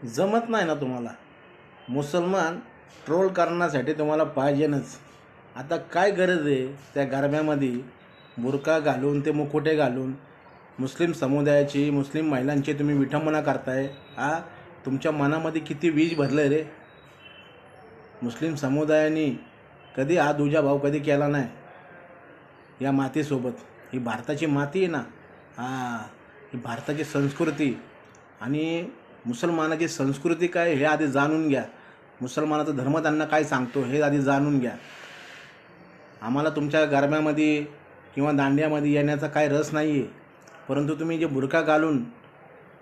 जमत नाही ना तुम्हाला. मुसलमान ट्रोल करण्यासाठी तुम्हाला पाहिजेनच. आता काय गरज आहे त्या गरब्यामध्ये बुरका घालून ते मुखोटे घालून मुस्लिम समुदायाची मुस्लिम महिलांची तुम्ही विठंबना करताय. तुमच्या मनामध्ये किती वीज भरलं रे. मुस्लिम समुदायाने कधी दुजाभाव कधी केला नाही या मातीसोबत. ही भारताची माती आहे ना. ही भारताची संस्कृती आणि मुसलमानाची संस्कृती काय हे आधी जाणून घ्या. मुसलमानाचा धर्म त्यांना काय सांगतो हे आधी जाणून घ्या. आम्हाला तुमच्या गरब्यामध्ये किंवा दांड्यामध्ये येण्याचा काय रस नाही आहे, परंतु तुम्ही जे बुरका घालून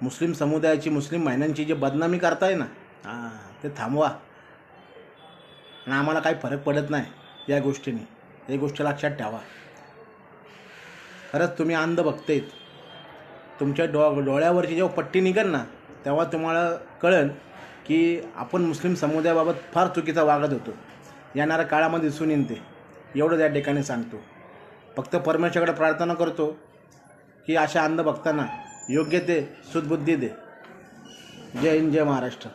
मुस्लिम समुदायाची मुस्लिम महिलांची जे बदनामी करताय ना, ते थांबवा. आणि आम्हाला काही फरक पडत नाही या गोष्टीने. हे गोष्ट लक्षात ठेवा. खरंच तुम्ही अंधभक्त आहेत. तुमच्या डोळ्यावरची जेव्हा पट्टी निघेल ना तेव्हा तुम्हाला कळेल की आपण मुस्लिम समुदायाबाबत फार चुकीचा वागत होतो. येणाऱ्या काळामध्ये दिसून येईन ते. एवढं त्या ठिकाणी सांगतो. फक्त परमेश्वराकडे प्रार्थना करतो की अशा अंधभक्तांना योग्य ते सुदबुद्धी दे. जय हिंद, जय महाराष्ट्र.